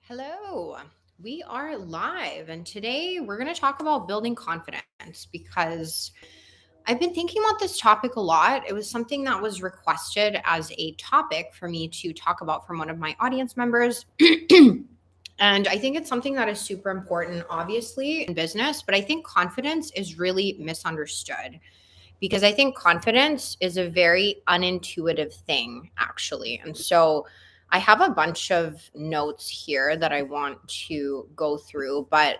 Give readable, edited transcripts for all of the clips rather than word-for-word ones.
Hello, we are live, and today we're going to talk about building confidence because I've been thinking about this topic a lot. It was something that was requested as a topic for me to talk about from one of my audience members. And I think it's something that is super important, obviously, in business, but I think confidence is really misunderstood because I think confidence is a very unintuitive thing, actually. And so I have a bunch of notes here that I want to go through, but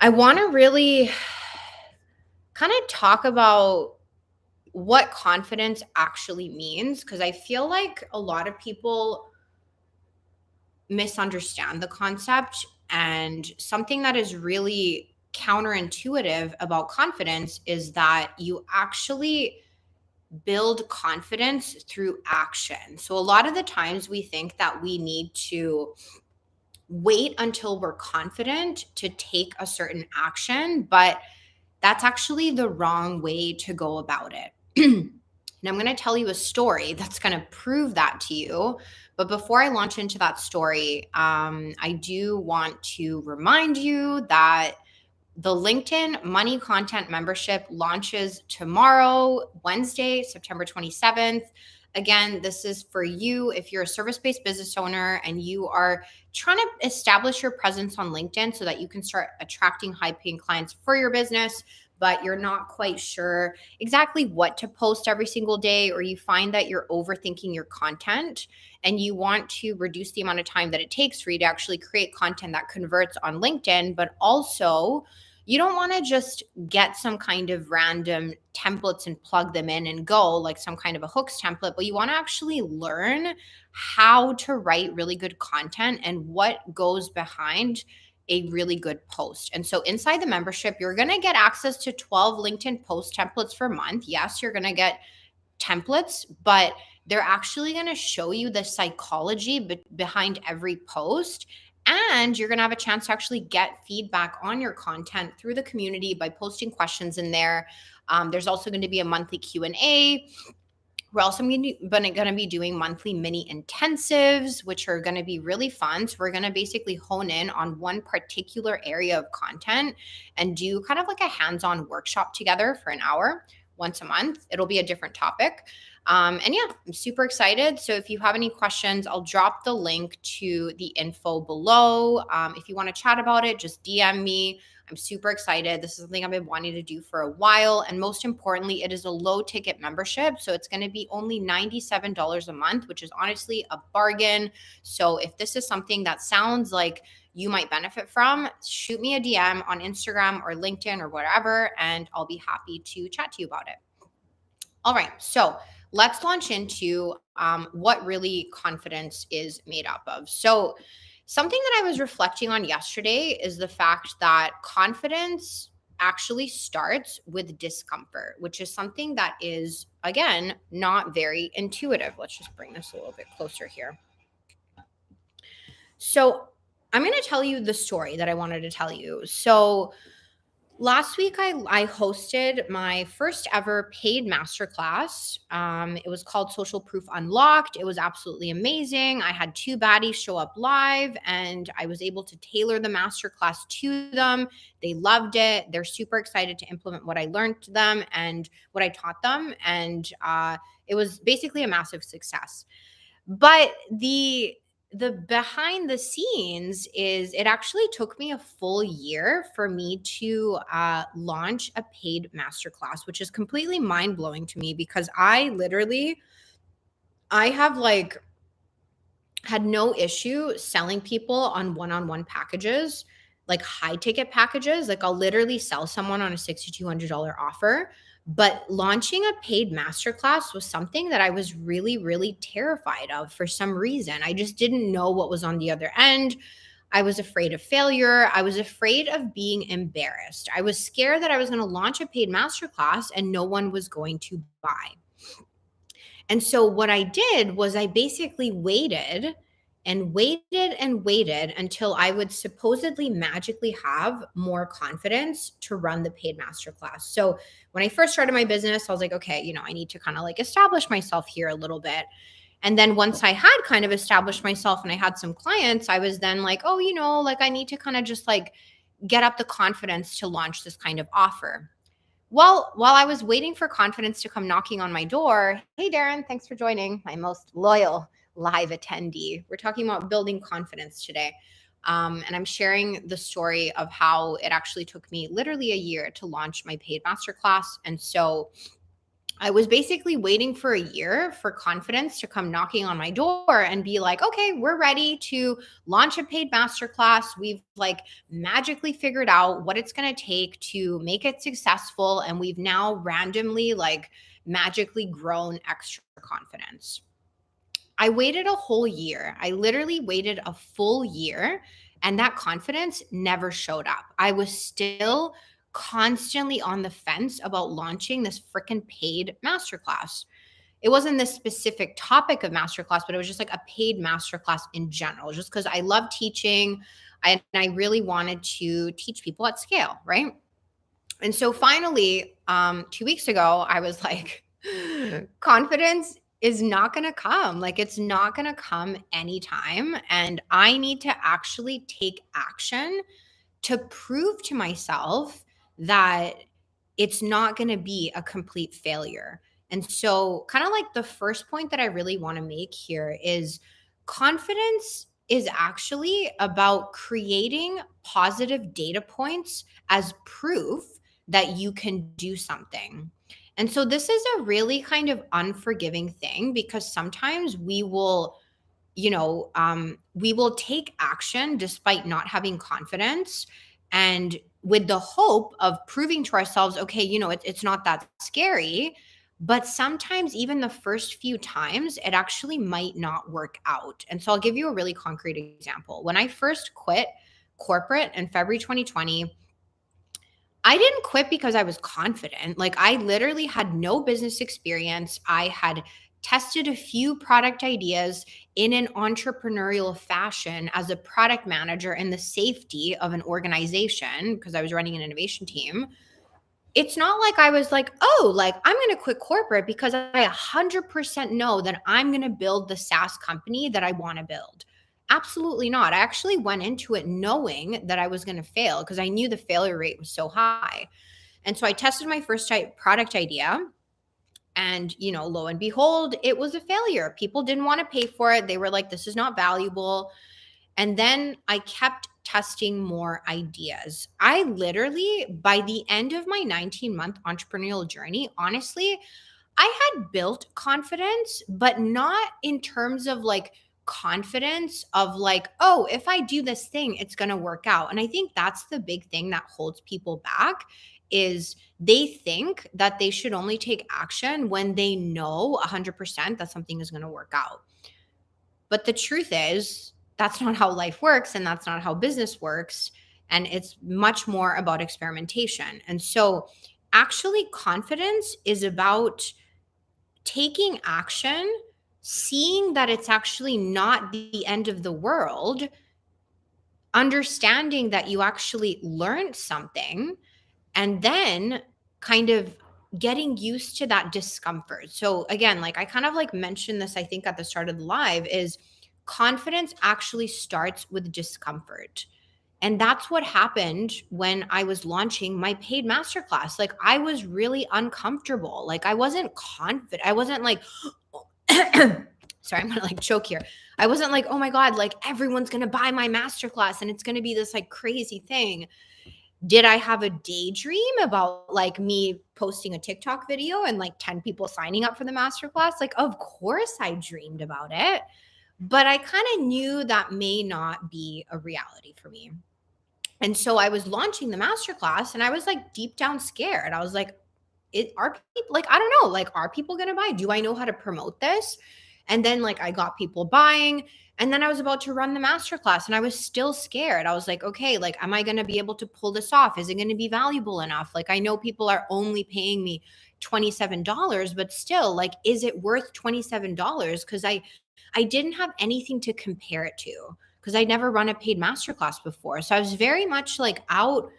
I want to really kind of talk about what confidence actually means because I feel like a lot of people misunderstand the concept. And something that is really counterintuitive about confidence is that you actually build confidence through action. So a lot of the times we think that we need to wait until we're confident to take a certain action, but that's actually the wrong way to go about it. And I'm going to tell you a story that's going to prove that to you. But before I launch into that story, I do want to remind you that the LinkedIn Money Content Membership launches tomorrow, Wednesday, September 27th. Again, this is for you if you're a service-based business owner and you are trying to establish your presence on LinkedIn so that you can start attracting high-paying clients for your business, but you're not quite sure exactly what to post every single day, or you find that you're overthinking your content and you want to reduce the amount of time that it takes for you to actually create content that converts on LinkedIn, but also you don't want to just get some kind of random templates and plug them in and go like some kind of a hooks template, but you want to actually learn how to write really good content and what goes behind a really good post. And so inside the membership, you're going to get access to 12 LinkedIn post templates for a month. Yes, you're going to get templates, but they're actually going to show you the psychology behind every post. And you're going to have a chance to actually get feedback on your content through the community by posting questions in there. There's also going to be a monthly Q&A. We're also going to be doing monthly mini intensives, which are going to be really fun. So we're going to basically hone in on one particular area of content and do kind of like a hands-on workshop together for an hour once a month. It'll be a different topic. And yeah, I'm super excited. So if you have any questions, I'll drop the link to the info below. If you want to chat about it, just DM me. I'm super excited. This is something I've been wanting to do for a while. And most importantly, it is a low ticket membership. So it's going to be only $97 a month, which is honestly a bargain. So if this is something that sounds like you might benefit from, shoot me a DM on Instagram or LinkedIn or whatever, and I'll be happy to chat to you about it. All right. So let's launch into what really confidence is made up of. So something that I was reflecting on yesterday is the fact that confidence actually starts with discomfort, which is something that is, again, not very intuitive. Let's just bring this a little bit closer here. So I'm going to tell you the story that I wanted to tell you. So last week, I hosted my first ever paid masterclass. It was called Social Proof Unlocked. It was absolutely amazing. I had two baddies show up live, and I was able to tailor the masterclass to them. They loved it. They're super excited to implement what I learned to them and what I taught them. And it was basically a massive success. But the behind the scenes is it actually took me a full year for me to launch a paid masterclass, which is completely mind blowing to me because I have like had no issue selling people on one-on-one packages, like high ticket packages. Like I'll literally sell someone on a $6,200 offer. But launching a paid masterclass was something that I was really, really terrified of for some reason. I just didn't know what was on the other end. I was afraid of failure. I was afraid of being embarrassed. I was scared that I was going to launch a paid masterclass and no one was going to buy. And so what I did was I basically waited and waited and waited until I would supposedly magically have more confidence to run the paid masterclass. So when I first started my business, I was like, okay, I need to kind of like establish myself here a little bit. And then once I had kind of established myself and I had some clients, I was then like, oh, like I need to kind of just like get up the confidence to launch this kind of offer. Well, while I was waiting for confidence to come knocking on my door, hey, Darren, thanks for joining, my most loyal live attendee. We're talking about building confidence today. And I'm sharing the story of how it actually took me literally a year to launch my paid masterclass. And so I was basically waiting for a year for confidence to come knocking on my door and be like, okay, we're ready to launch a paid masterclass. We've like magically figured out what it's going to take to make it successful. And we've now randomly like magically grown extra confidence. I waited a whole year. I literally waited a full year, and that confidence never showed up. I was still constantly on the fence about launching this freaking paid masterclass. It wasn't this specific topic of masterclass, but it was just like a paid masterclass in general, just because I love teaching and I really wanted to teach people at scale, right? And so finally, 2 weeks ago, I was like, confidence is not going to come. Like, it's not going to come anytime. And I need to actually take action to prove to myself that it's not going to be a complete failure. And so, kind of like the first point that I really want to make here is confidence is actually about creating positive data points as proof that you can do something. And so, this is a really kind of unforgiving thing because sometimes we will take action despite not having confidence and with the hope of proving to ourselves, okay, it's not that scary. But sometimes, even the first few times, it actually might not work out. And so I'll give you a really concrete example. When I first quit corporate in February 2020, I didn't quit because I was confident. Like, I literally had no business experience. I had tested a few product ideas in an entrepreneurial fashion as a product manager in the safety of an organization because I was running an innovation team. It's not like I was like, oh, like I'm going to quit corporate because I 100% know that I'm going to build the SaaS company that I want to build. Absolutely not. I actually went into it knowing that I was going to fail because I knew the failure rate was so high. And so I tested my first product idea. And, lo and behold, it was a failure. People didn't want to pay for it. They were like, this is not valuable. And then I kept testing more ideas. I literally, by the end of my 19-month entrepreneurial journey, honestly, I had built confidence, but not in terms of like confidence of like, oh, if I do this thing, it's going to work out. And I think that's the big thing that holds people back is they think that they should only take action when they know 100% that something is going to work out. But the truth is, that's not how life works and that's not how business works. And it's much more about experimentation. And so, actually, confidence is about taking action, seeing that it's actually not the end of the world, understanding that you actually learned something, and then kind of getting used to that discomfort. So again, like I kind of like mentioned this, I think at the start of the live, is confidence actually starts with discomfort. And that's what happened when I was launching my paid masterclass. Like I was really uncomfortable. Like I wasn't confident. I wasn't like, sorry, I'm gonna like choke here. I wasn't like, oh my God, like everyone's gonna buy my masterclass and it's gonna be this like crazy thing. Did I have a daydream about like me posting a TikTok video and like 10 people signing up for the masterclass? Like, of course I dreamed about it, but I kind of knew that may not be a reality for me. And so I was launching the masterclass and I was like deep down scared. I was like, are people like, I don't know, like, are people going to buy? Do I know how to promote this? And then like I got people buying. And then I was about to run the masterclass and I was still scared. I was like, okay, like, am I going to be able to pull this off? Is it going to be valuable enough? Like, I know people are only paying me $27, but still, like, is it worth $27? Because I didn't have anything to compare it to because I'd never run a paid masterclass before. So I was very much like out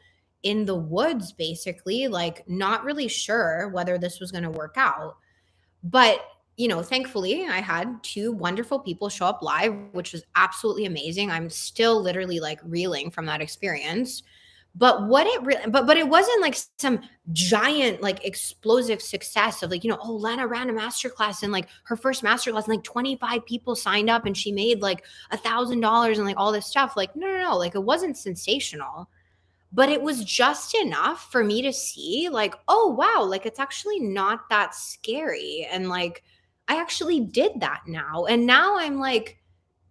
in the woods, basically, like not really sure whether this was going to work out. But thankfully, I had two wonderful people show up live, which was absolutely amazing. I'm still literally like reeling from that experience. But what it really, but it wasn't like some giant, like explosive success of like, oh, Lana ran a masterclass and like her first masterclass, and like 25 people signed up and she made like $1,000 and like all this stuff. Like, no, no, no, like it wasn't sensational, but it was just enough for me to see like, oh wow, like it's actually not that scary. And like I actually did that now. And now I'm like,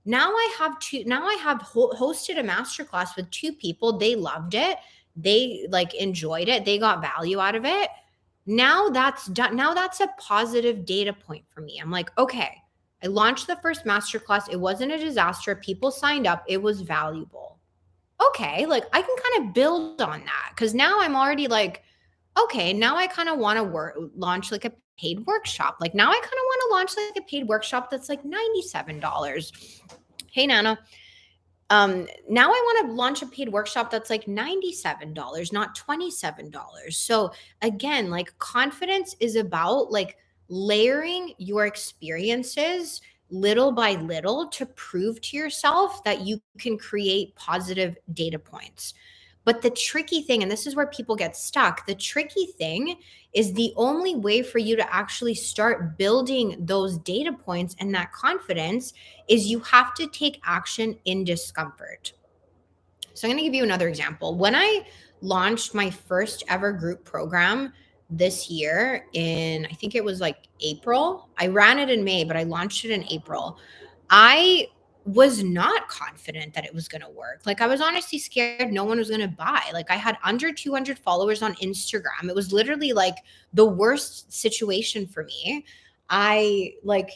now I have hosted a masterclass with two people. They loved it. They like enjoyed it. They got value out of it. Now that's done. Now that's a positive data point for me. I'm like, okay, I launched the first masterclass. It wasn't a disaster. People signed up. It was valuable. Okay, like I can kind of build on that because now I'm already like, okay, now I kind of want to launch like a paid workshop. Like now I kind of want to launch like a paid workshop that's like $97. Hey Nana, now I want to launch a paid workshop that's like $97, not $27. So again, like confidence is about like layering your experiences little by little to prove to yourself that you can create positive data points. But the tricky thing, and this is where people get stuck, the tricky thing is the only way for you to actually start building those data points and that confidence is you have to take action in discomfort. So I'm going to give you another example. When I launched my first ever group program this year in, I think it was like April, I ran it in May, but I launched it in April. I was not confident that it was going to work. Like I was honestly scared no one was going to buy. Like I had under 200 followers on Instagram. It was literally like the worst situation for me. I like,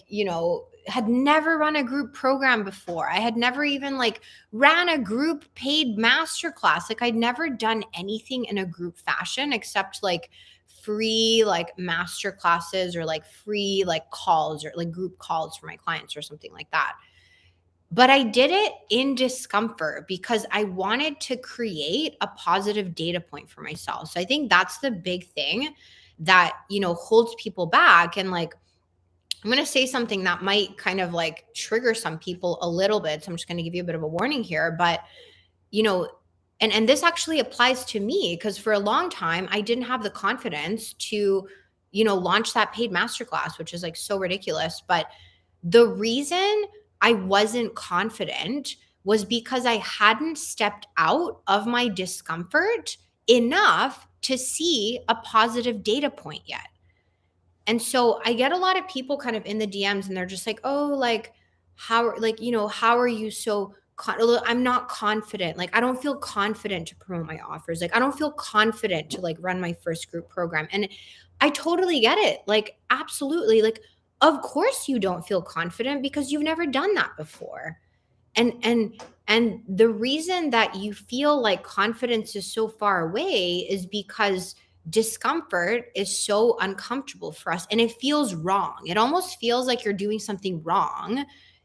had never run a group program before. I had never even like ran a group paid masterclass. Like I'd never done anything in a group fashion except like free like master classes or like free like calls or like group calls for my clients or something like that. But I did it in discomfort because I wanted to create a positive data point for myself. So I think that's the big thing that, holds people back. And like, I'm going to say something that might kind of like trigger some people a little bit. So I'm just going to give you a bit of a warning here, but you know, and this actually applies to me because for a long time I didn't have the confidence to, launch that paid masterclass, which is like so ridiculous. But the reason I wasn't confident was because I hadn't stepped out of my discomfort enough to see a positive data point yet. And so I get a lot of people kind of in the DMs and they're just like, "Oh, like how are you so I'm not confident. Like I don't feel confident to promote my offers. Like I don't feel confident to like run my first group program." And I totally get it. Like absolutely. Like of course you don't feel confident because you've never done that before. And the reason that you feel like confidence is so far away is because discomfort is so uncomfortable for us and it feels wrong. It almost feels like you're doing something wrong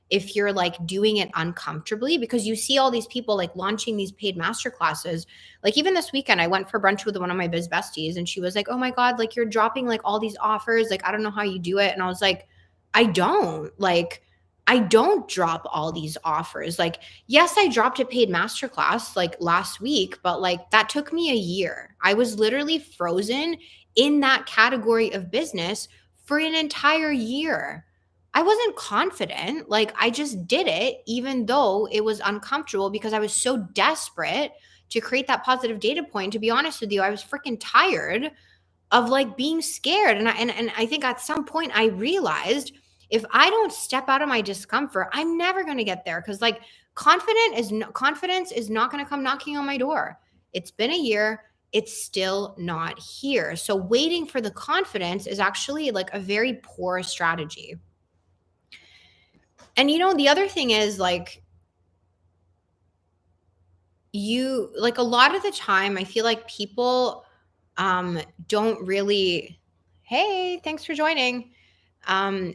if you're like doing it uncomfortably because you see all these people like launching these paid master classes. Like even this weekend I went for brunch with one of my biz besties and she was like, "Oh my god, like you're dropping like all these offers. Like I don't know how you do it." And I was like, I don't drop all these offers. Like, yes, I dropped a paid masterclass like last week, but like that took me a year. I was literally frozen in that category of business for an entire year. I wasn't confident. Like, I just did it, even though it was uncomfortable because I was so desperate to create that positive data point. To be honest with you, I was freaking tired of like being scared. And I think at some point I realized if I don't step out of my discomfort, I'm never going to get there because like confidence is not going to come knocking on my door. It's been a year, it's still not here. So waiting for the confidence is actually like a very poor strategy. And the other thing is like you like a lot of the time I feel like people don't really, hey, thanks for joining. Um,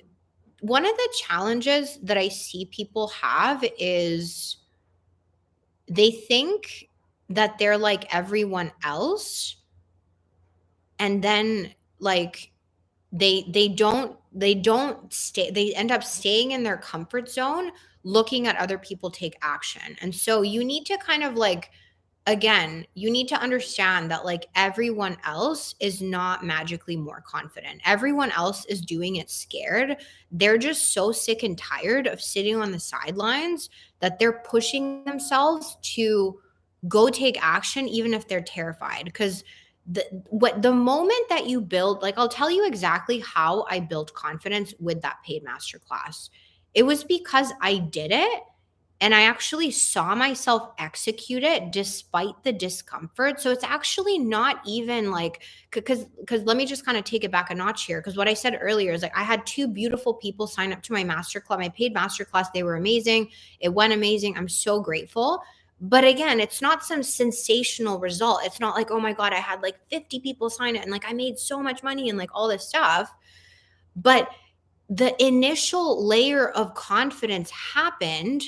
one of the challenges that I see people have is they think that they're like everyone else, and then like they don't they end up staying in their comfort zone, looking at other people take action. And so you need to kind of like, again, you need to understand that like everyone else is not magically more confident. Everyone else is doing it scared. They're just so sick and tired of sitting on the sidelines that they're pushing themselves to go take action even if they're terrified. Because the moment that you build, like I'll tell you exactly how I built confidence with that paid masterclass. It was because I did it and I actually saw myself execute it despite the discomfort. So it's actually not even like, because let me just kind of take it back a notch here. Because what I said earlier is like I had two beautiful people sign up to my masterclass, my paid masterclass. They were amazing. It went amazing. I'm so grateful. But again, it's not some sensational result. It's not like, oh my God, I had like 50 people sign it and like I made so much money and like all this stuff. But the initial layer of confidence happened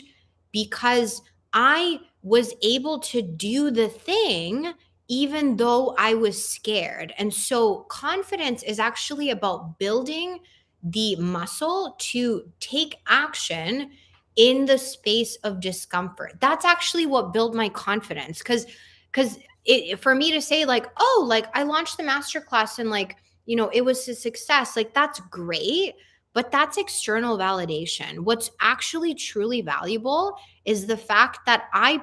because I was able to do the thing even though I was scared. And so confidence is actually about building the muscle to take action in the space of discomfort. That's actually what built my confidence, cuz it for me to say like, "Oh, like I launched the masterclass and like, it was a success." Like that's great, but that's external validation. What's actually truly valuable is the fact that I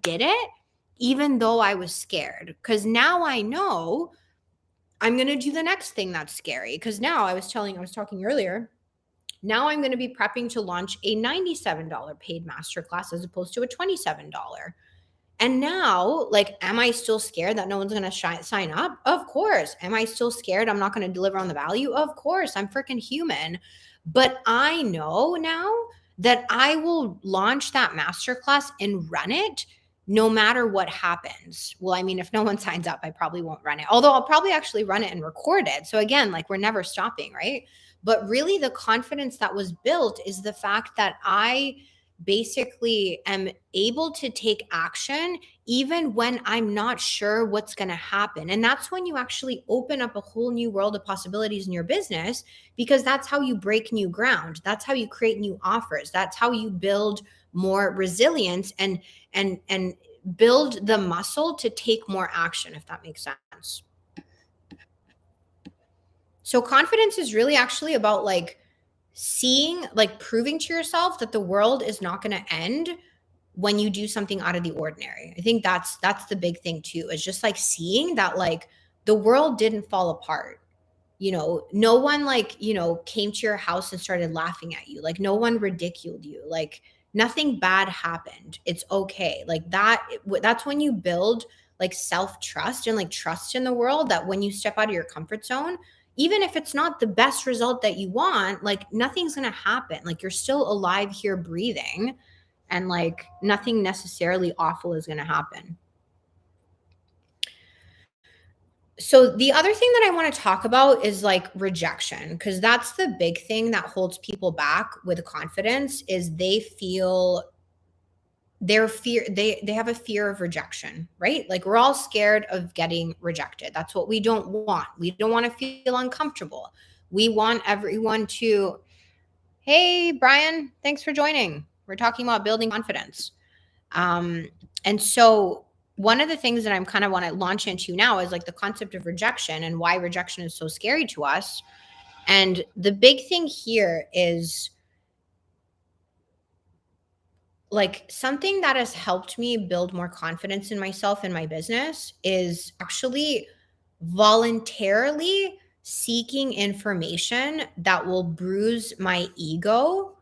did it even though I was scared, cuz now I know I'm going to do the next thing that's scary, cuz now I was talking earlier, now I'm going to be prepping to launch a $97 paid masterclass as opposed to a $27. And now, like, am I still scared that no one's going to sign up? Of course. Am I still scared I'm not going to deliver on the value? Of course. I'm freaking human. But I know now that I will launch that masterclass and run it no matter what happens. Well, I mean, if no one signs up, I probably won't run it. Although I'll probably actually run it and record it. So again, like we're never stopping, right? But really, the confidence that was built is the fact that I basically am able to take action even when I'm not sure what's going to happen. And that's when you actually open up a whole new world of possibilities in your business, because that's how you break new ground. That's how you create new offers. That's how you build more resilience and build the muscle to take more action, if that makes sense. So confidence is really actually about like proving to yourself that the world is not going to end when you do something out of the ordinary. I think that's the big thing too, is just like seeing that like the world didn't fall apart. No one like, came to your house and started laughing at you. Like no one ridiculed you. Like nothing bad happened. It's okay. Like that's when you build like self-trust and like trust in the world, that when you step out of your comfort zone, even if it's not the best result that you want, like nothing's going to happen. Like you're still alive here breathing, and like nothing necessarily awful is going to happen. So the other thing that I want to talk about is like rejection, because that's the big thing that holds people back with confidence. Is they have a fear of rejection, right? Like we're all scared of getting rejected. That's what we don't want. We don't want to feel uncomfortable. We want everyone to, hey Brian, thanks for joining. We're talking about building confidence. Um, and so one of the things that I'm kind of want to launch into now is like the concept of rejection and why rejection is so scary to us. And the big thing here is like something that has helped me build more confidence in myself and my business is actually voluntarily seeking information that will bruise my ego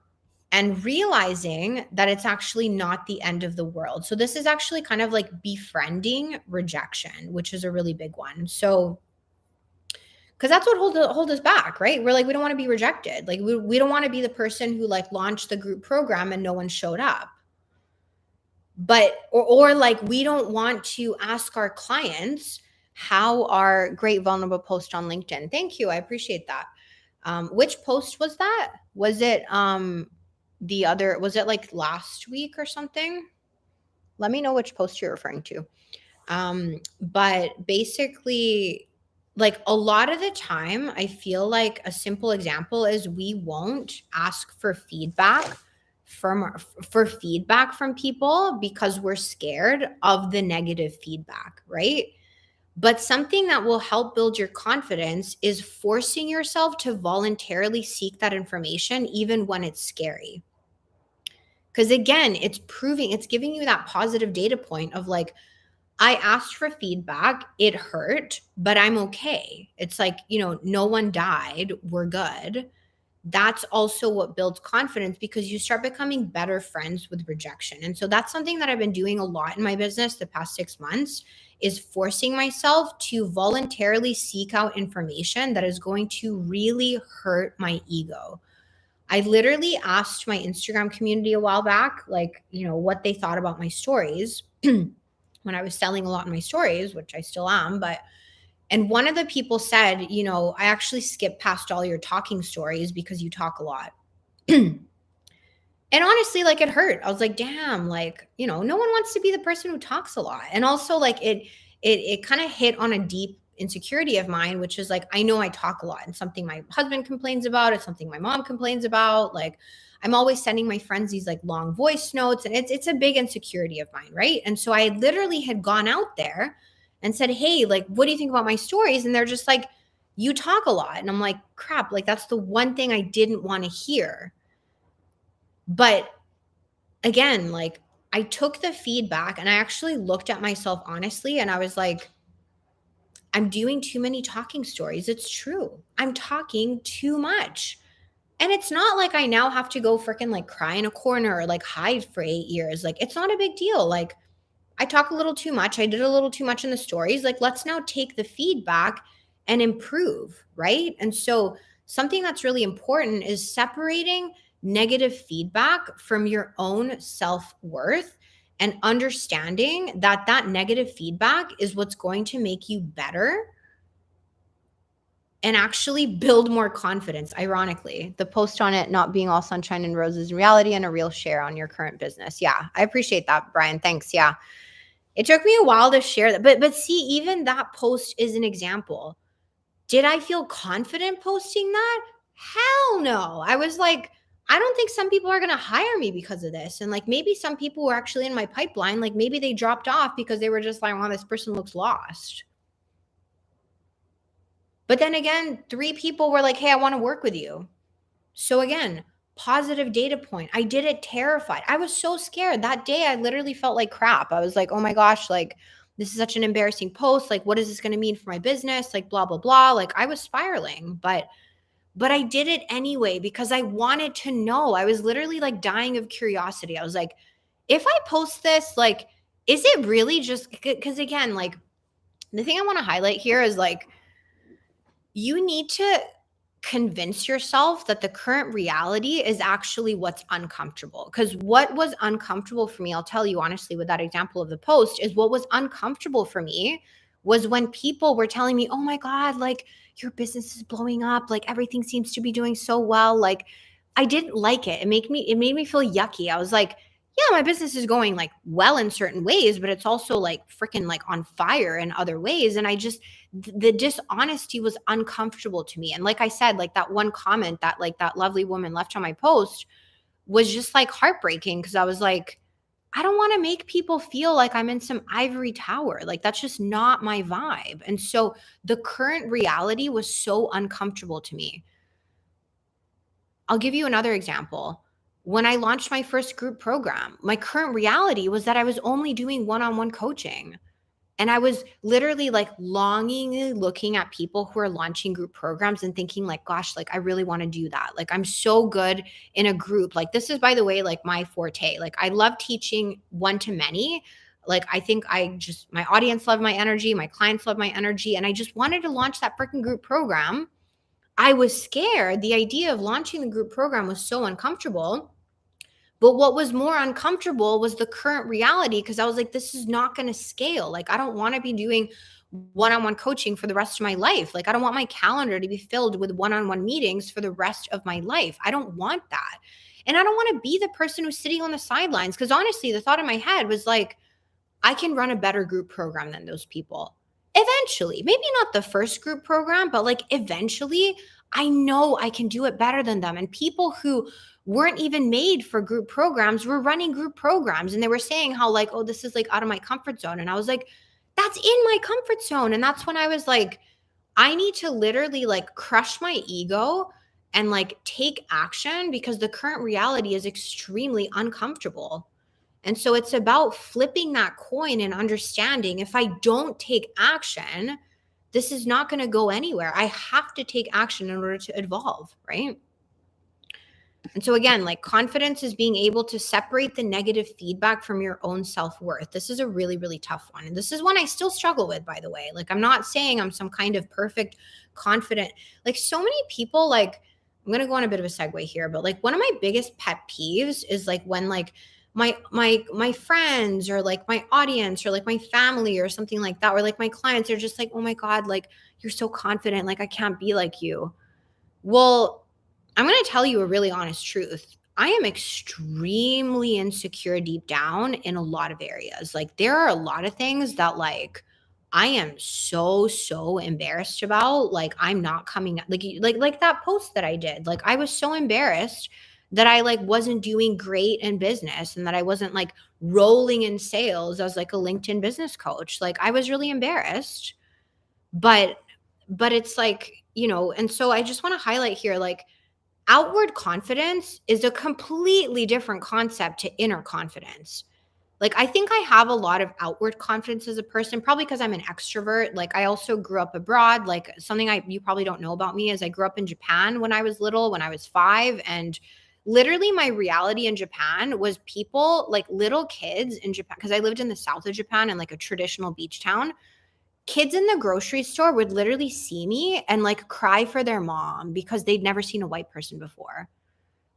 and realizing that it's actually not the end of the world. So this is actually kind of like befriending rejection, which is a really big one. So because that's what hold us back, right? We're like, we don't want to be rejected. Like we don't want to be the person who like launched the group program and no one showed up. But or like we don't want to ask our clients how our great vulnerable post on LinkedIn. Thank you. I appreciate that. Which post was that? Was it was it like last week or something? Let me know which post you're referring to. But basically Like a lot of the time, I feel like a simple example is we won't ask for feedback from people because we're scared of the negative feedback, right? But something that will help build your confidence is forcing yourself to voluntarily seek that information even when it's scary. Because again, it's giving you that positive data point of like, I asked for feedback. It hurt, but I'm okay. It's like, no one died. We're good. That's also what builds confidence because you start becoming better friends with rejection. And so that's something that I've been doing a lot in my business the past 6 months is forcing myself to voluntarily seek out information that is going to really hurt my ego. I literally asked my Instagram community a while back, like, what they thought about my stories when I was selling a lot in my stories, which I still am. And one of the people said, I actually skip past all your talking stories because you talk a lot. And honestly, like it hurt. I was like, damn, like, no one wants to be the person who talks a lot. And also like it kind of hit on a deep insecurity of mine, which is like, I know I talk a lot and something my husband complains about. It's something my mom complains about. Like I'm always sending my friends these like long voice notes and it's a big insecurity of mine. Right. And so I literally had gone out there and said, hey, like, what do you think about my stories? And they're just like, you talk a lot. And I'm like, crap, like that's the one thing I didn't want to hear. But again, like I took the feedback and I actually looked at myself honestly and I was like, I'm doing too many talking stories. It's true. I'm talking too much. And it's not like I now have to go freaking like cry in a corner or like hide for 8 years. Like it's not a big deal. Like I talk a little too much. I did a little too much in the stories. Like, let's now take the feedback and improve, right? And so, something that's really important is separating negative feedback from your own self worth and understanding that that negative feedback is what's going to make you better and actually build more confidence. Ironically, the post on it not being all sunshine and roses in reality and a real share on your current business. Yeah, I appreciate that, Brian. Thanks. Yeah. It took me a while to share that, but see, even that post is an example. Did I feel confident posting that? Hell no. I was like, I don't think some people are going to hire me because of this. And like maybe some people were actually in my pipeline, like maybe they dropped off because they were just like, wow, this person looks lost. But then again, 3 people were like, hey, I want to work with you. So again, positive data point. I did it terrified. I was so scared. That day I literally felt like crap. I was like, "Oh my gosh, like this is such an embarrassing post. Like what is this going to mean for my business? Like blah blah blah." Like I was spiraling, but I did it anyway because I wanted to know. I was literally like dying of curiosity. I was like, "If I post this, like is it really just cuz again, like the thing I want to highlight here is like you need to convince yourself that the current reality is actually what's uncomfortable. Because what was uncomfortable for me, I'll tell you honestly, with that example of the post, is what was uncomfortable for me was when people were telling me, oh my God, like your business is blowing up, like everything seems to be doing so well. Like I didn't like it. It made me feel yucky. I was like, yeah, my business is going like well in certain ways, but it's also like freaking like on fire in other ways. And I just the dishonesty was uncomfortable to me. And like I said, like that one comment that like that lovely woman left on my post was just like heartbreaking because I was like, I don't want to make people feel like I'm in some ivory tower. Like that's just not my vibe. And so the current reality was so uncomfortable to me. I'll give you another example. When I launched my first group program, my current reality was that I was only doing one-on-one coaching. And I was literally like longingly looking at people who are launching group programs and thinking like, gosh, like I really want to do that. Like I'm so good in a group. Like this is, by the way, like my forte. Like I love teaching one to many. Like I think my audience love my energy, my clients love my energy. And I just wanted to launch that freaking group program. I was scared. The idea of launching the group program was so uncomfortable. But what was more uncomfortable was the current reality because I was like, this is not going to scale. Like, I don't want to be doing one on one coaching for the rest of my life. Like, I don't want my calendar to be filled with one on one meetings for the rest of my life. I don't want that. And I don't want to be the person who's sitting on the sidelines because honestly, the thought in my head was like, I can run a better group program than those people. Eventually, maybe not the first group program, but like eventually, I know I can do it better than them. And people who weren't even made for group programs were running group programs, and they were saying how, like, oh, this is like out of my comfort zone. And I was like, that's in my comfort zone. And that's when I was like, I need to literally like crush my ego and like take action because the current reality is extremely uncomfortable. And so it's about flipping that coin and understanding if I don't take action, this is not going to go anywhere. I have to take action in order to evolve, right? And so again, like confidence is being able to separate the negative feedback from your own self-worth. This is a really, really tough one. And this is one I still struggle with, by the way. Like I'm not saying I'm some kind of perfect, confident, like so many people, like I'm going to go on a bit of a segue here, but like one of my biggest pet peeves is like when like my friends or like my audience or like my family or something like that, or like my clients are just like, oh my God, like you're so confident. Like I can't be like you. Well, I'm going to tell you a really honest truth. I am extremely insecure deep down in a lot of areas. Like there are a lot of things that like I am so embarrassed about. Like I'm not coming like that post that I did. Like I was so embarrassed that I like wasn't doing great in business and that I wasn't like rolling in sales as like a LinkedIn business coach. Like I was really embarrassed. But it's like, and so I just want to highlight here like outward confidence is a completely different concept to inner confidence. Like, I think I have a lot of outward confidence as a person, probably because I'm an extrovert. Like, I also grew up abroad. Like, something you probably don't know about me is I grew up in Japan when I was little, when I was 5. And literally, my reality in Japan was people, like little kids in Japan, because I lived in the south of Japan in like a traditional beach town. Kids in the grocery store would literally see me and like cry for their mom because they'd never seen a white person before.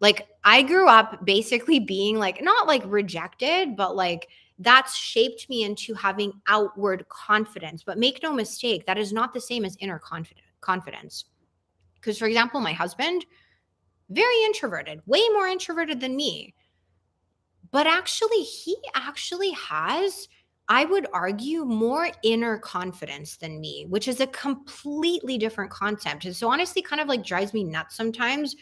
Like I grew up basically being like not like rejected, but like that's shaped me into having outward confidence. But make no mistake, that is not the same as inner confidence. Because for example, my husband, very introverted, way more introverted than me. But actually, he actually has, I would argue, more inner confidence than me, which is a completely different concept. And so honestly, kind of like drives me nuts sometimes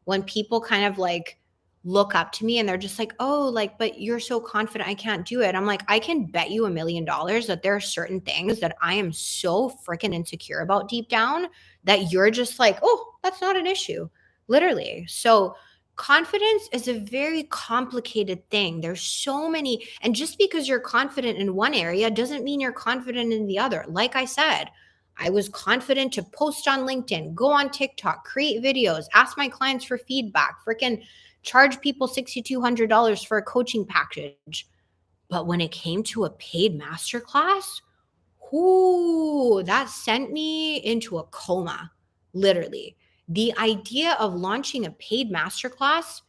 when people kind of like look up to me and they're just like, oh, like, but you're so confident, I can't do it. I'm like, I can bet you $1,000,000 that there are certain things that I am so freaking insecure about deep down that you're just like, oh, that's not an issue. Literally. So confidence is a very complicated thing. There's so many, and just because you're confident in one area doesn't mean you're confident in the other. Like I said, I was confident to post on LinkedIn, go on TikTok, create videos, ask my clients for feedback, freaking charge people $6,200 for a coaching package. But when it came to a paid masterclass, ooh, that sent me into a coma, literally. The idea of launching a paid masterclass,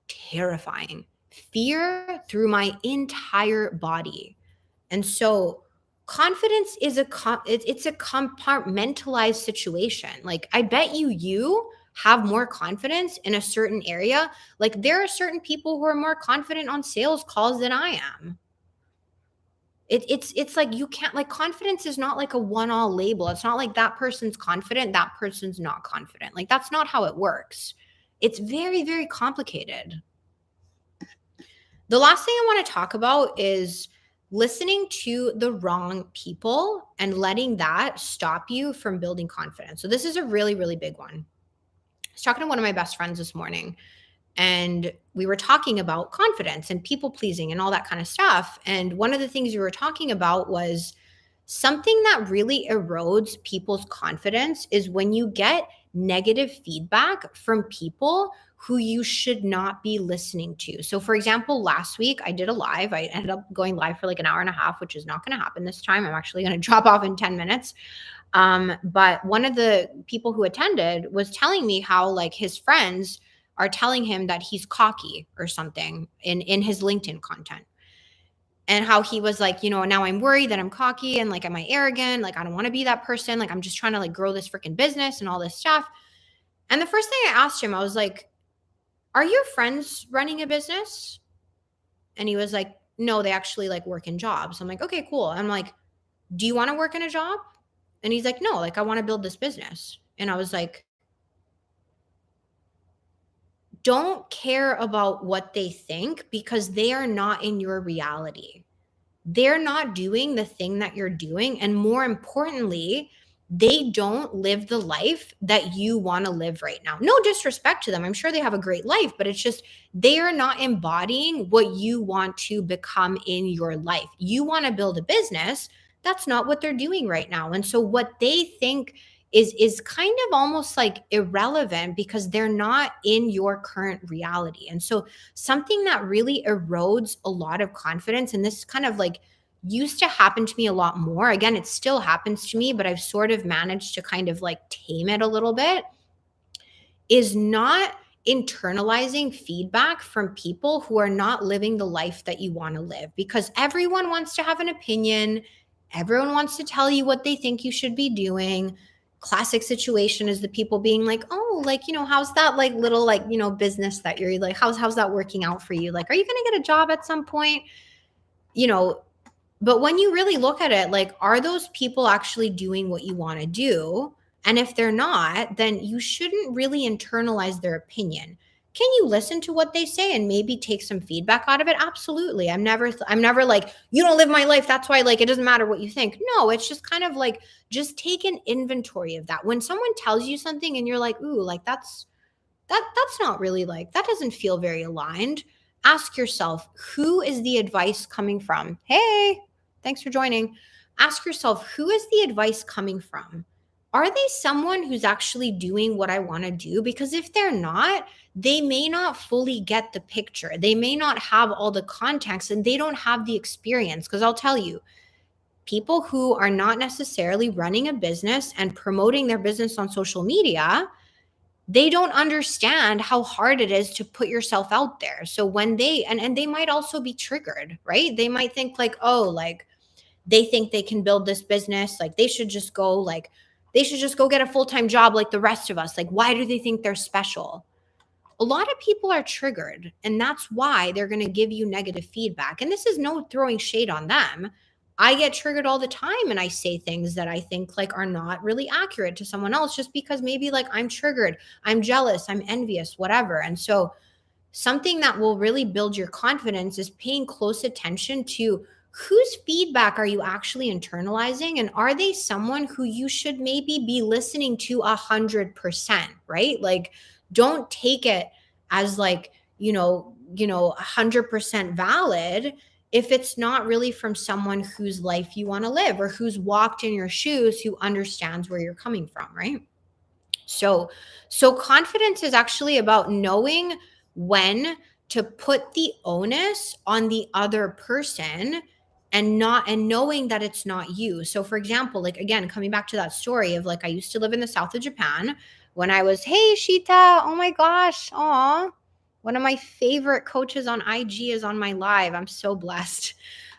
terrifying. Fear through my entire body. And so confidence is it's a compartmentalized situation. Like I bet you have more confidence in a certain area. Like there are certain people who are more confident on sales calls than I am. It's like you can't, like, confidence is not like a one all label. It's not like that person's confident, that person's not confident. Like that's not how it works. It's very complicated. The last thing I want to talk about is listening to the wrong people and letting that stop you from building confidence. So this is a really big one. I was talking to one of my best friends this morning, and we were talking about confidence and people pleasing and all that kind of stuff. And one of the things we were talking about was something that really erodes people's confidence is when you get negative feedback from people who you should not be listening to. So, for example, last week I did a live. I ended up going live for like an hour and a half, which is not going to happen this time. I'm actually going to drop off in 10 minutes. But one of the people who attended was telling me how like his friends are telling him that he's cocky or something in his LinkedIn content. And how he was like, now I'm worried that I'm cocky and like, am I arrogant? Like, I don't want to be that person. Like, I'm just trying to like grow this freaking business and all this stuff. And the first thing I asked him, I was like, are your friends running a business? And he was like, no, they actually like work in jobs. I'm like, okay, cool. I'm like, Do you want to work in a job? And he's like, no, like I want to build this business. And I was like, don't care about what they think because they are not in your reality. They're not doing the thing that you're doing. And more importantly, they don't live the life that you want to live right now. No disrespect to them. I'm sure they have a great life, but it's just they are not embodying what you want to become in your life. You want to build a business. That's not what they're doing right now. And so what they think is kind of almost like irrelevant because they're not in your current reality. And so something that really erodes a lot of confidence, and this kind of like used to happen to me a lot more. Again, it still happens to me, but I've sort of managed to kind of like tame it a little bit, is not internalizing feedback from people who are not living the life that you want to live, because everyone wants to have an opinion. Everyone wants to tell you what they think you should be doing. Classic situation is the people being like, oh, like, how's that like little like, business that you're like, how's that working out for you? Like, are you going to get a job at some point? You know, but when you really look at it, like, are those people actually doing what you want to do? And if they're not, then you shouldn't really internalize their opinion. Can you listen to what they say and maybe take some feedback out of it? Absolutely. I'm never like, you don't live my life. That's why like it doesn't matter what you think. No, it's just kind of like just take an inventory of that. When someone tells you something and you're like, ooh, like that's not really like that doesn't feel very aligned. Ask yourself, who is the advice coming from? Hey, thanks for joining. Ask yourself, who is the advice coming from? Are they someone who's actually doing what I want to do? Because if they're not, they may not fully get the picture. They may not have all the context and they don't have the experience. Because I'll tell you, people who are not necessarily running a business and promoting their business on social media, they don't understand how hard it is to put yourself out there. So when and they might also be triggered, right? They might think like, oh, like they think they can build this business, like they should just go get a full-time job like the rest of us. Like, why do they think they're special? A lot of people are triggered, and that's why they're going to give you negative feedback. And this is no throwing shade on them. I get triggered all the time and I say things that I think like are not really accurate to someone else just because maybe like I'm triggered, I'm jealous, I'm envious, whatever. And so something that will really build your confidence is paying close attention to whose feedback are you actually internalizing, and are they someone who you should maybe be listening to 100%, right? Like, don't take it as like, 100% valid if it's not really from someone whose life you want to live or who's walked in your shoes, who understands where you're coming from, right? So, so confidence is actually about knowing when to put the onus on the other person, and knowing that it's not you. So for example, like again, coming back to that story of like I used to live in the south of Japan when I was, hey Shita, oh my gosh, aw. One of my favorite coaches on IG is on my live. I'm so blessed.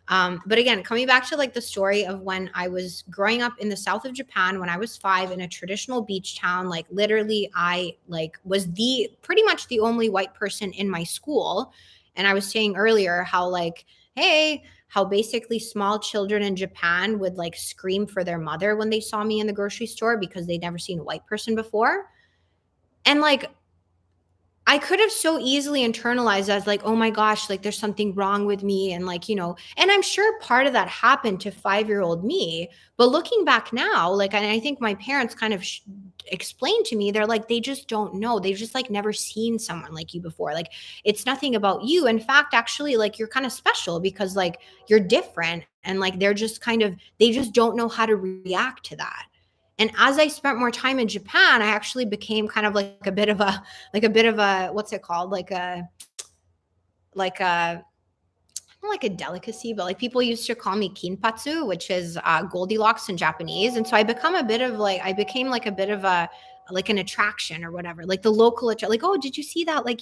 But again, coming back to like the story of when I was growing up in the south of Japan when I was 5 in a traditional beach town, like literally I like was the pretty much the only white person in my school. And I was saying earlier how like, hey, how basically small children in Japan would like scream for their mother when they saw me in the grocery store because they'd never seen a white person before. And like I could have so easily internalized as like, oh my gosh, like there's something wrong with me. And like, and I'm sure part of that happened to 5-year-old me. But looking back now, like, and I think my parents kind of explained to me, they're like, they just don't know. They've just like never seen someone like you before. Like, it's nothing about you. In fact, actually, like you're kind of special because like you're different. And like they're just kind of, they just don't know how to react to that. And as I spent more time in Japan, I actually became kind of like a bit of a what's it called? Like a not like a delicacy, but like people used to call me kinpatsu, which is Goldilocks in Japanese. And so I became like a bit of a like an attraction or whatever, like the local like, oh, did you see that like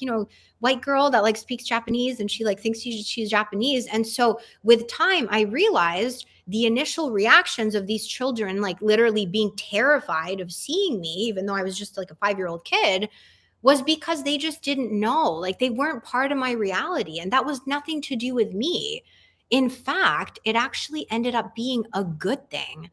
white girl that like speaks Japanese and she like thinks she's Japanese. And so with time I realized the initial reactions of these children like literally being terrified of seeing me, even though I was just like a 5-year-old kid, was because they just didn't know. Like they weren't part of my reality. And that was nothing to do with me. In fact, it actually ended up being a good thing.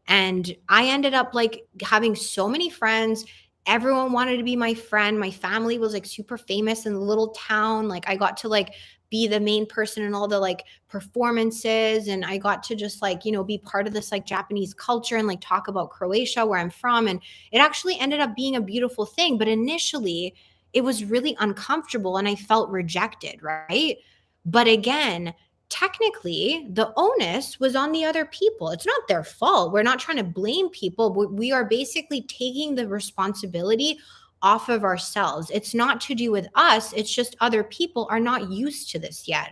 And I ended up like having so many friends. Everyone wanted to be my friend. My family was like super famous in the little town. Like I got to like be the main person in all the like performances, and I got to just like, be part of this like Japanese culture and like talk about Croatia where I'm from, and it actually ended up being a beautiful thing, but initially it was really uncomfortable and I felt rejected, right? But again, technically the onus was on the other people. It's not their fault. We're not trying to blame people. We are basically taking the responsibility off of ourselves. It's not to do with us. It's just other people are not used to this yet.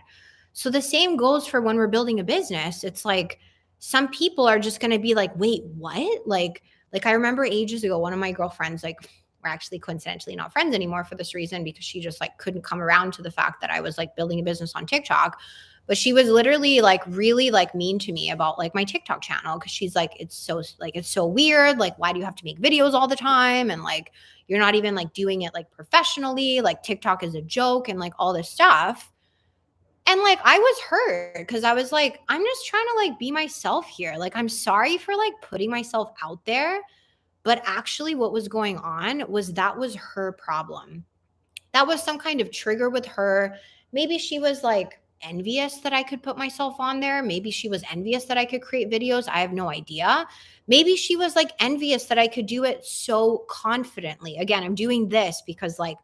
So the same goes for when we're building a business. It's like some people are just going to be like, "Wait, what?" Like I remember ages ago one of my girlfriends, like, we're actually coincidentally not friends anymore for this reason, because she just like couldn't come around to the fact that I was like building a business on TikTok. But she was literally like really like mean to me about like my TikTok channel, because she's like, it's so weird. Like, why do you have to make videos all the time? And like, you're not even like doing it like professionally. Like, TikTok is a joke and like all this stuff. And like, I was hurt because I was like, I'm just trying to like be myself here. Like, I'm sorry for like putting myself out there. But actually, what was going on was that was her problem. That was some kind of trigger with her. Maybe she was like envious that I could put myself on there. Maybe she was envious that I could create videos. I have no idea. Maybe she was like envious that I could do it so confidently. Again, I'm doing this because like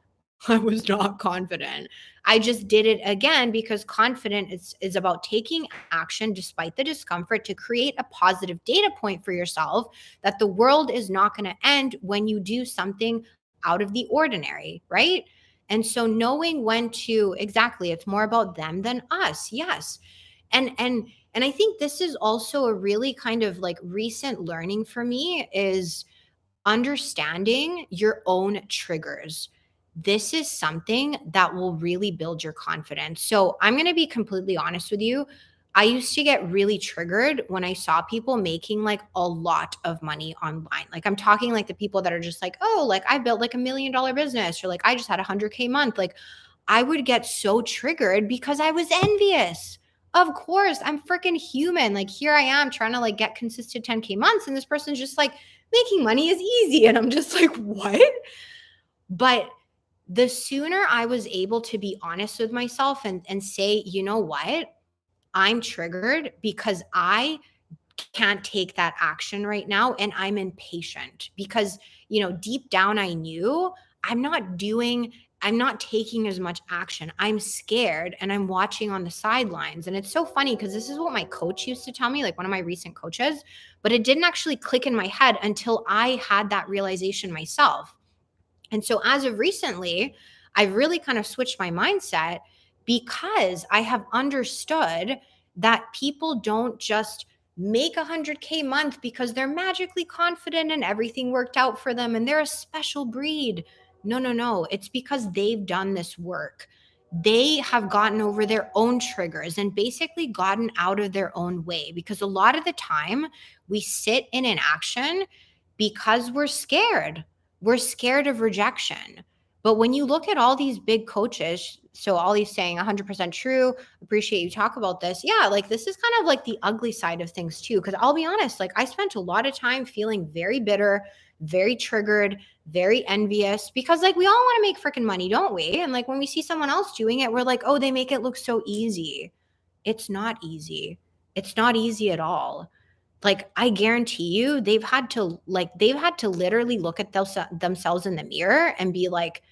I was not confident. I just did it again because confident is about taking action despite the discomfort to create a positive data point for yourself that the world is not going to end when you do something out of the ordinary, right? And so knowing when to, exactly, it's more about them than us. Yes. And I think this is also a really kind of like recent learning for me is understanding your own triggers. This is something that will really build your confidence. So, I'm going to be completely honest with you. I used to get really triggered when I saw people making like a lot of money online. Like, I'm talking like the people that are just like, oh, like I built like $1 million business, or like I just had 100K month. Like, I would get so triggered because I was envious. Of course, I'm freaking human. Like, here I am trying to like get consistent 10K months, and this person's just like, making money is easy. And I'm just like, what? But the sooner I was able to be honest with myself and say, you know what? I'm triggered because I can't take that action right now and I'm impatient because, deep down I knew I'm not taking as much action. I'm scared and I'm watching on the sidelines. And it's so funny because this is what my coach used to tell me, like one of my recent coaches, but it didn't actually click in my head until I had that realization myself. And so as of recently, I've really kind of switched my mindset because I have understood that people don't just make 100K month because they're magically confident and everything worked out for them and they're a special breed. No, no, no. It's because they've done this work. They have gotten over their own triggers and basically gotten out of their own way, because a lot of the time we sit in an action because we're scared. We're scared of rejection. But when you look at all these big coaches, so all these saying 100% true, appreciate you talk about this. Yeah, like this is kind of like the ugly side of things too. Cause I'll be honest, like I spent a lot of time feeling very bitter, very triggered, very envious, because like we all want to make freaking money, don't we? And like when we see someone else doing it, we're like, oh, they make it look so easy. It's not easy. It's not easy at all. Like, I guarantee you they've had to literally look at themselves in the mirror and be like,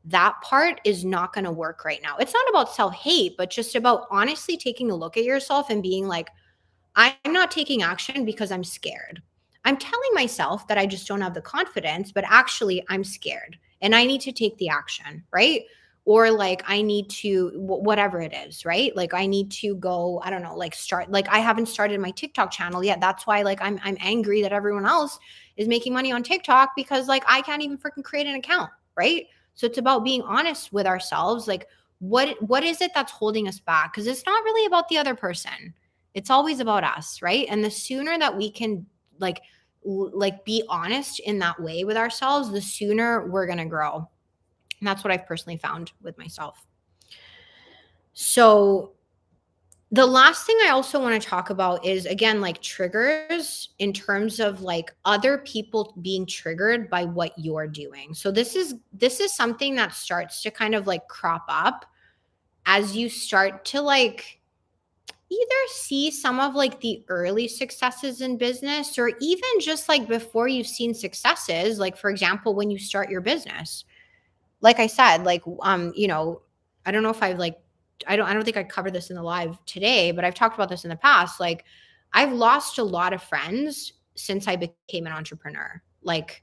that part is not going to work right now. It's not about self-hate, but just about honestly taking a look at yourself and being like, I'm not taking action because I'm scared. I'm telling myself that I just don't have the confidence, but actually I'm scared and I need to take the action, right? Or like I need to whatever it is, right? Like I need to go, I don't know, like start, like I haven't started my TikTok channel yet. That's why like I'm angry that everyone else is making money on TikTok because like I can't even freaking create an account, right? So it's about being honest with ourselves, like what is it that's holding us back? Because it's not really about the other person, it's always about us, right? And the sooner that we can like be honest in that way with ourselves, the sooner we're going to grow. And that's what I've personally found with myself. So The last thing I also want to talk about is, again, like triggers in terms of like other people being triggered by what you're doing. So this is something that starts to kind of like crop up as you start to like either see some of like the early successes in business, or even just like before you've seen successes, like for example when you start your business. Like I said, like, I don't know if I've like, I don't think I covered this in the live today, but I've talked about this in the past. Like, I've lost a lot of friends since I became an entrepreneur. Like,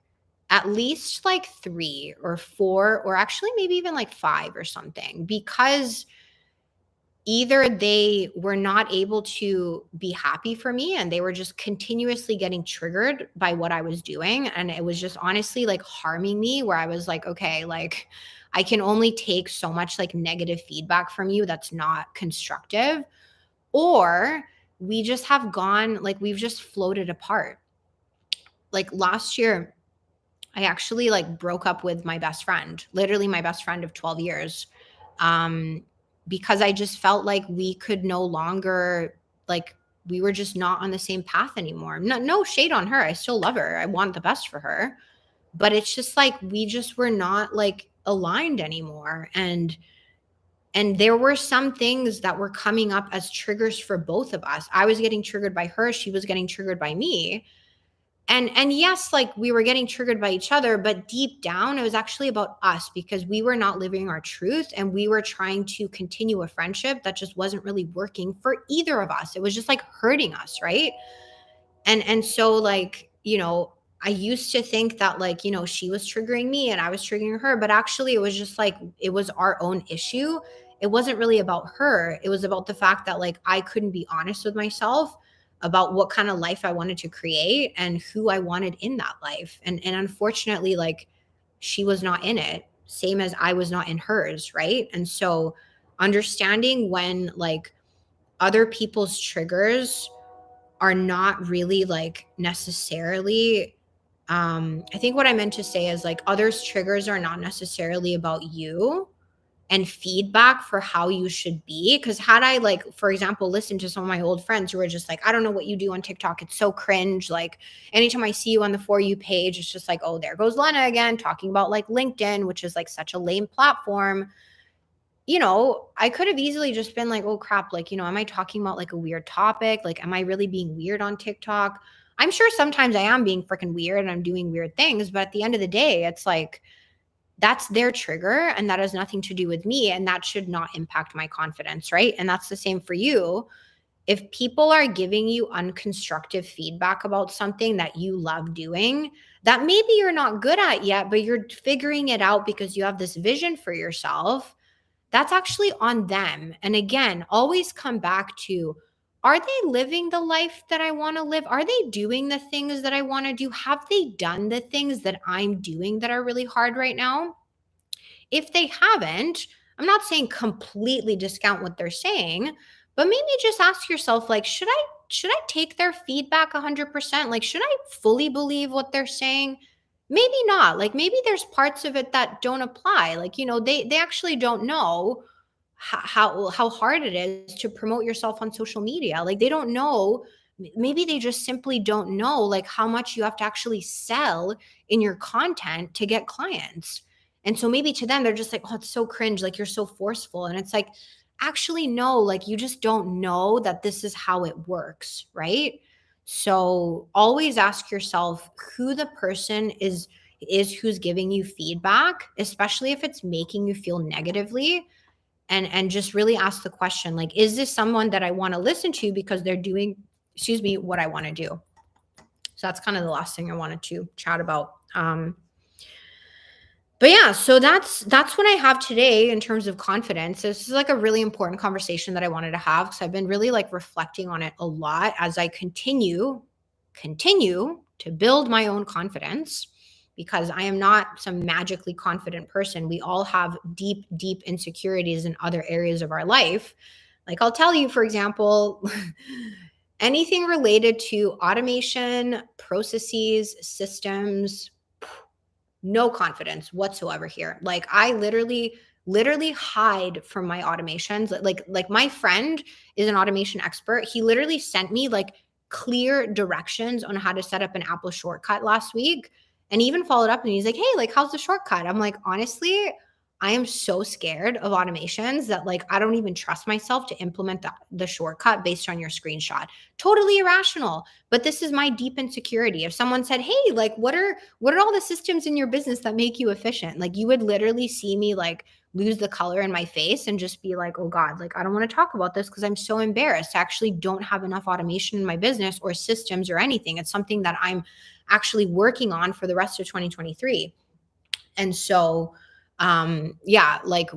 at least like 3 or 4, or actually maybe even like 5 or something, because either they were not able to be happy for me and they were just continuously getting triggered by what I was doing. And it was just honestly like harming me, where I was like, okay, like I can only take so much like negative feedback from you that's not constructive. Or we just have gone, like, we've just floated apart. Like last year, I actually like broke up with my best friend, literally my best friend of 12 years. Um, because I just felt like we could no longer, like, we were just not on the same path anymore. No shade on her. I still love her. I want the best for her. But it's just like we just were not like aligned anymore. And there were some things that were coming up as triggers for both of us. I was getting triggered by her, she was getting triggered by me. And yes, like we were getting triggered by each other, but deep down it was actually about us, because we were not living our truth and we were trying to continue a friendship that just wasn't really working for either of us. It was just like hurting us, right? And so like, I used to think that like, she was triggering me and I was triggering her, but actually it was just like it was our own issue. It wasn't really about her. It was about the fact that like I couldn't be honest with myself about what kind of life I wanted to create and who I wanted in that life. And unfortunately, like, she was not in it, same as I was not in hers, right? And so understanding when like other people's triggers are not really like necessarily, I think what I meant to say is like others triggers are not necessarily about you and feedback for how you should be. Because had I, like, for example, listened to some of my old friends who were just like, I don't know what you do on TikTok, it's so cringe, like anytime I see you on the For You page, it's just like, oh, there goes Lena again talking about like LinkedIn, which is like such a lame platform. I could have easily just been like, oh crap, like, am I talking about like a weird topic? Like, am I really being weird on TikTok? I'm sure sometimes I am being freaking weird and I'm doing weird things, but at the end of the day, it's like that's their trigger and that has nothing to do with me. And that should not impact my confidence, right? And that's the same for you. If people are giving you unconstructive feedback about something that you love doing, that maybe you're not good at yet, but you're figuring it out because you have this vision for yourself, that's actually on them. And again, always come back to, are they living the life that I want to live? Are they doing the things that I want to do? Have they done the things that I'm doing that are really hard right now? If they haven't, I'm not saying completely discount what they're saying, but maybe just ask yourself, like, should I take their feedback 100%? Like, should I fully believe what they're saying? Maybe not. Like, maybe there's parts of it that don't apply. Like, they actually don't know how hard it is to promote yourself on social media. Like, they don't know, maybe they just simply don't know like how much you have to actually sell in your content to get clients. And so maybe to them they're just like, oh, it's so cringe, like you're so forceful. And it's like, actually no, like you just don't know that this is how it works, right? So always ask yourself who the person is who's giving you feedback, especially if it's making you feel negatively. And just really ask the question, like, is this someone that I want to listen to because they're doing, excuse me, what I want to do? So that's kind of the last thing I wanted to chat about. But yeah, so that's what I have today in terms of confidence. This is like a really important conversation that I wanted to have, because I've been really like reflecting on it a lot as I continue to build my own confidence, because I am not some magically confident person. We all have deep insecurities in other areas of our life. Like, I'll tell you, for example, anything related to automation, processes, systems, no confidence whatsoever here. Like, I literally literally hide from my automations. Like my friend is an automation expert. He literally sent me like clear directions on how to set up an Apple shortcut last week. And he even followed up and he's like, "Hey, like how's the shortcut?" I'm like, "Honestly, I am so scared of automations that like I don't even trust myself to implement the shortcut based on your screenshot." Totally irrational. But this is my deep insecurity. If someone said, "Hey, like what are all the systems in your business that make you efficient?" Like you would literally see me like lose the color in my face and just be like, "Oh God, like I don't want to talk about this because I'm so embarrassed. I actually don't have enough automation in my business or systems or anything. It's something that I'm actually working on for the rest of 2023." And so, yeah, like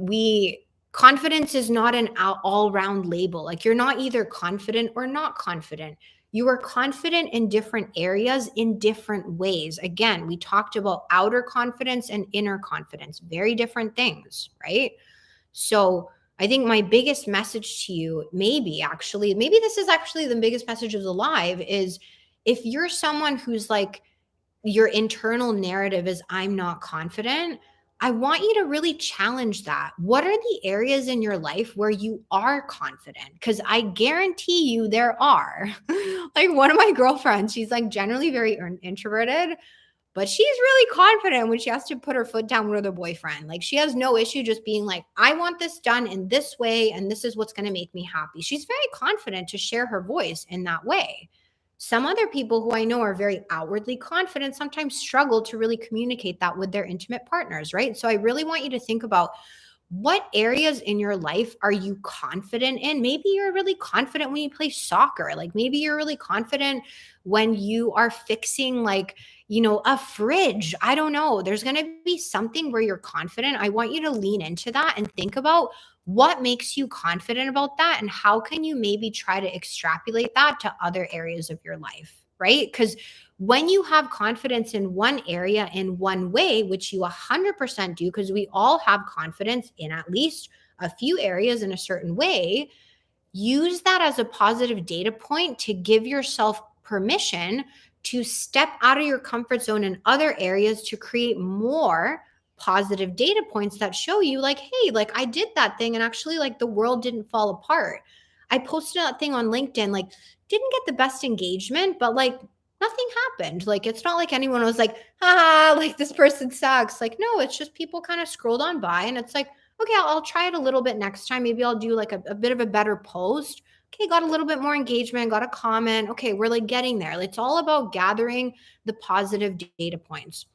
confidence is not an all round label. Like you're not either confident or not confident. You are confident in different areas in different ways. Again, we talked about outer confidence and inner confidence, very different things, right? So I think my biggest message to you, maybe this is actually the biggest message of the live, is if you're someone who's like, your internal narrative is I'm not confident, I want you to really challenge that. What are the areas in your life where you are confident? Because I guarantee you there are. Like one of my girlfriends, she's like generally very introverted, but she's really confident when she has to put her foot down with her boyfriend. Like she has no issue just being like, I want this done in this way, and this is what's going to make me happy. She's very confident to share her voice in that way. Some other people who I know are very outwardly confident sometimes struggle to really communicate that with their intimate partners, right? So I really want you to think about what areas in your life are you confident in? Maybe you're really confident when you play soccer. Like maybe you're really confident when you are fixing like, a fridge. I don't know. There's going to be something where you're confident. I want you to lean into that and think about what makes you confident about that and how can you maybe try to extrapolate that to other areas of your life, right? Because when you have confidence in one area in one way, which you 100% do, because we all have confidence in at least a few areas in a certain way, use that as a positive data point to give yourself permission to step out of your comfort zone in other areas to create more positive data points that show you like, hey, like I did that thing and actually like the world didn't fall apart. I posted that thing on LinkedIn, like didn't get the best engagement, but like nothing happened. Like it's not like anyone was like, like this person sucks. Like no, it's just people kind of scrolled on by and it's like, okay, I'll try it a little bit next time. Maybe I'll do like a bit of a better post. Okay, got a little bit more engagement, got a comment. Okay, we're like getting there. It's all about gathering the positive data points.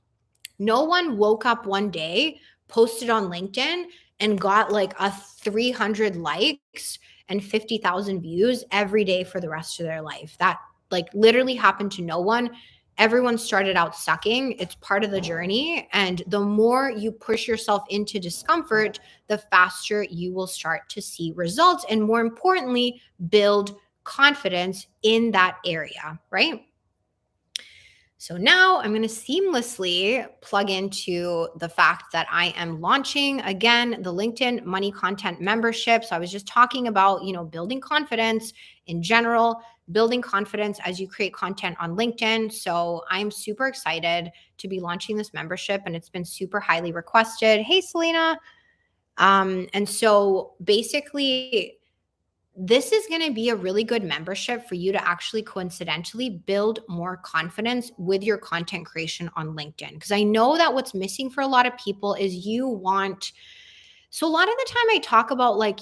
No one woke up one day, posted on LinkedIn, and got like a 300 likes and 50,000 views every day for the rest of their life. That like literally happened to no one. Everyone started out sucking. It's part of the journey. And the more you push yourself into discomfort, the faster you will start to see results. And more importantly, build confidence in that area, right? So now I'm going to seamlessly plug into the fact that I am launching again the LinkedIn Money Content Membership. So I was just talking about, building confidence in general, building confidence as you create content on LinkedIn. So I'm super excited to be launching this membership and it's been super highly requested. Hey, Selena. And so basically, this is going to be a really good membership for you to actually coincidentally build more confidence with your content creation on LinkedIn. Because I know that what's missing for a lot of people is so a lot of the time I talk about like,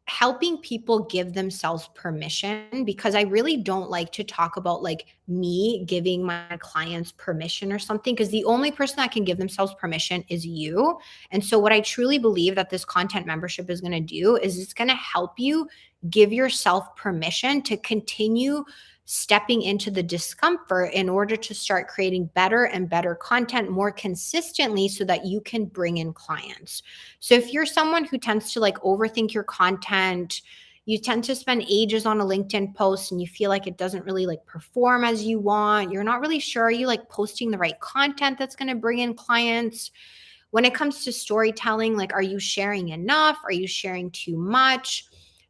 helping people give themselves permission because I really don't like to talk about like me giving my clients permission or something because the only person that can give themselves permission is you. And so what I truly believe that this content membership is going to do is it's going to help you give yourself permission to continue stepping into the discomfort in order to start creating better and better content more consistently so that you can bring in clients. So if you're someone who tends to like overthink your content, you tend to spend ages on a LinkedIn post and you feel like it doesn't really like perform as you want, you're not really sure, are you like posting the right content that's going to bring in clients? When it comes to storytelling, like, are you sharing enough? Are you sharing too much?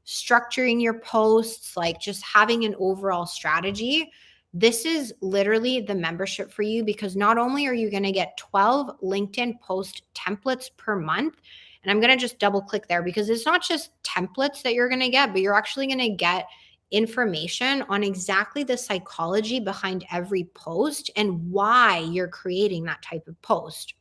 Structuring your posts, like just having an overall strategy. This is literally the membership for you because not only are you going to get 12 LinkedIn post templates per month, And I'm going to just double click there because it's not just templates that you're going to get, but you're actually going to get information on exactly the psychology behind every post and why you're creating that type of post.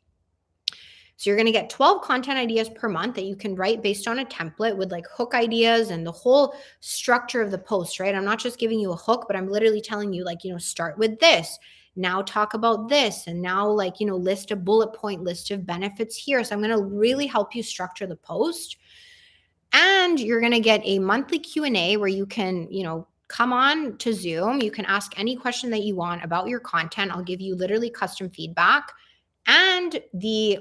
So you're going to get 12 content ideas per month that you can write based on a template with like hook ideas and the whole structure of the post, right? I'm not just giving you a hook, but I'm literally telling you like, start with this. Now talk about this, and now like, list a bullet point list of benefits here. So I'm going to really help you structure the post. And you're going to get a monthly Q&A where you can, come on to Zoom. You can ask any question that you want about your content. I'll give you literally custom feedback. And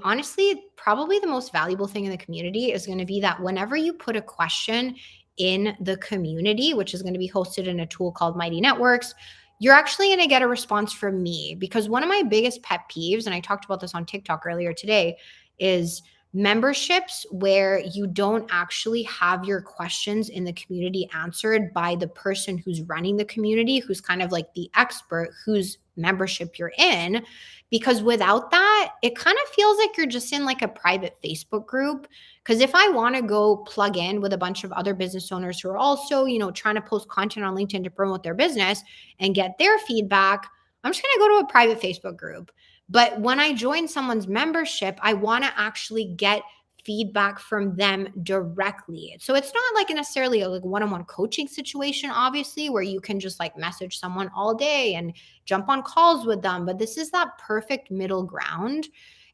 honestly, probably the most valuable thing in the community is going to be that whenever you put a question in the community, which is going to be hosted in a tool called Mighty Networks, you're actually going to get a response from me. Because one of my biggest pet peeves, and I talked about this on TikTok earlier today, is memberships where you don't actually have your questions in the community answered by the person who's running the community, who's kind of like the expert, whose membership you're in. Because without that, it kind of feels like you're just in like a private Facebook group. Because if I want to go plug in with a bunch of other business owners who are also, trying to post content on LinkedIn to promote their business and get their feedback, I'm just going to go to a private Facebook group. But when I join someone's membership, I want to actually get feedback from them directly. So it's not like necessarily a like one-on-one coaching situation, obviously, where you can just like message someone all day and jump on calls with them. But this is that perfect middle ground.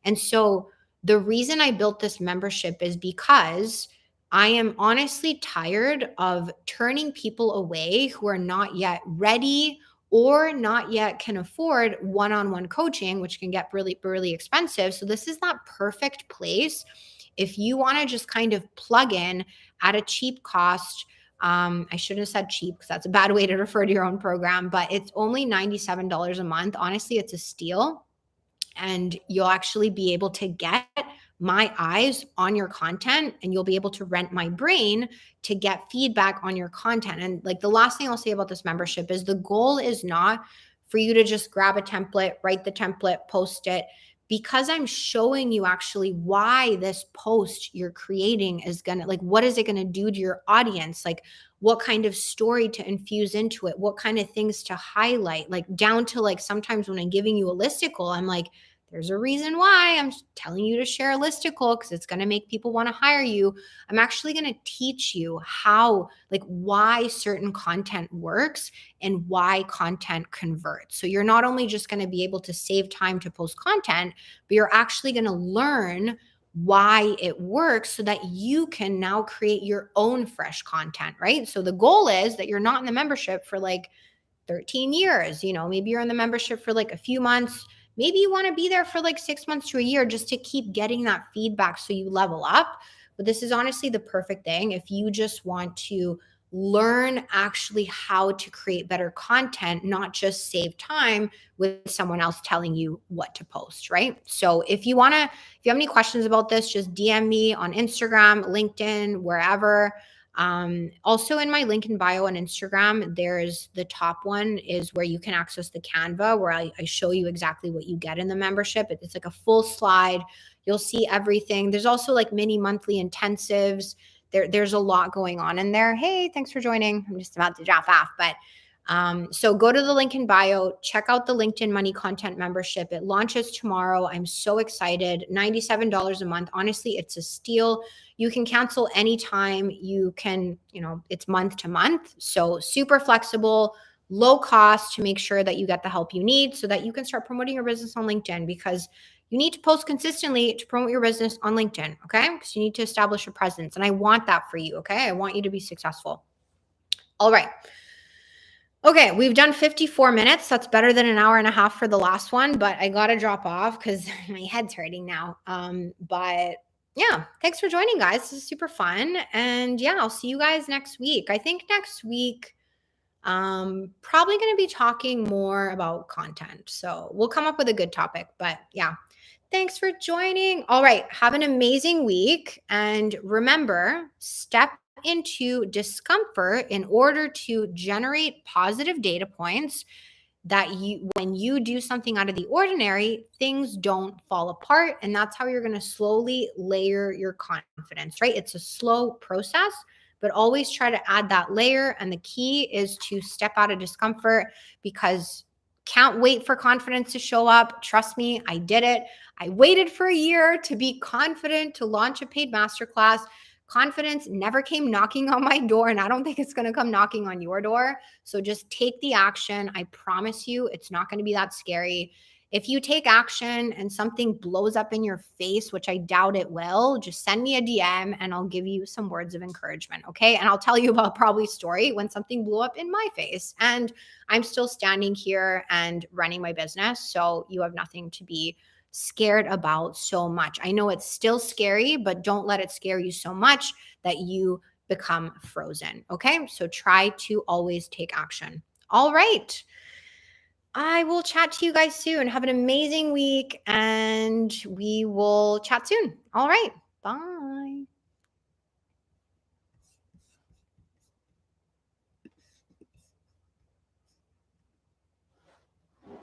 And so the reason I built this membership is because I am honestly tired of turning people away who are not yet ready or not yet can afford one-on-one coaching, which can get really, really expensive. So this is that perfect place if you want to just kind of plug in at a cheap cost. I shouldn't have said cheap because that's a bad way to refer to your own program, but it's only $97 a month. Honestly, it's a steal. And you'll actually be able to get my eyes on your content, and you'll be able to rent my brain to get feedback on your content. And like the last thing I'll say about this membership is the goal is not for you to just grab a template, write the template, post it, because I'm showing you actually why this post you're creating is going to like, what is it going to do to your audience? Like, what kind of story to infuse into it, what kind of things to highlight, like down to like sometimes when I'm giving you a listicle, I'm like, there's a reason why I'm telling you to share a listicle because it's going to make people want to hire you. I'm actually going to teach you how, like, why certain content works and why content converts. So you're not only just going to be able to save time to post content, but you're actually going to learn why it works so that you can now create your own fresh content, right? So the goal is that you're not in the membership for like 13 years, maybe you're in the membership for like a few months. Maybe you want to be there for like 6 months to a year just to keep getting that feedback so you level up. But this is honestly the perfect thing if you just want to learn actually how to create better content, not just save time with someone else telling you what to post, right? So if you have any questions about this, just DM me on Instagram, LinkedIn, wherever. Also in my link in bio on Instagram, there's the top one is where you can access the Canva where I show you exactly what you get in the membership. It's like a full slide. You'll see everything. There's also like mini monthly intensives. There's a lot going on in there. Hey, thanks for joining. I'm just about to drop off, but so go to the link in bio, check out the LinkedIn Money Content Membership. It launches tomorrow. I'm so excited. $97 a month. Honestly, it's a steal. You can cancel anytime. You can, it's month to month. So super flexible, low cost to make sure that you get the help you need so that you can start promoting your business on LinkedIn, because you need to post consistently to promote your business on LinkedIn, okay? Because you need to establish a presence. And I want that for you, okay? I want you to be successful. All right. Okay, we've done 54 minutes. That's better than an hour and a half for the last one, but I got to drop off because my head's hurting now. But yeah, thanks for joining, guys. This is super fun. And yeah, I'll see you guys next week. I think next week, probably going to be talking more about content. So we'll come up with a good topic, but yeah, thanks for joining. All right, have an amazing week. And remember, step into discomfort in order to generate positive data points that when you do something out of the ordinary, things don't fall apart. And that's how you're going to slowly layer your confidence, right? It's a slow process, but always try to add that layer. And the key is to step out of discomfort, because can't wait for confidence to show up. Trust me, I did it. I waited for a year to be confident to launch a paid masterclass. Confidence never came knocking on my door, and I don't think it's going to come knocking on your door. So just take the action. I promise you, it's not going to be that scary. If you take action and something blows up in your face, which I doubt it will, just send me a DM and I'll give you some words of encouragement. Okay. And I'll tell you about probably a story when something blew up in my face and I'm still standing here and running my business. So you have nothing to be scared about so much. I know it's still scary, but don't let it scare you so much that you become frozen. Okay. So try to always take action. All right. I will chat to you guys soon. Have an amazing week and we will chat soon. All right. Bye.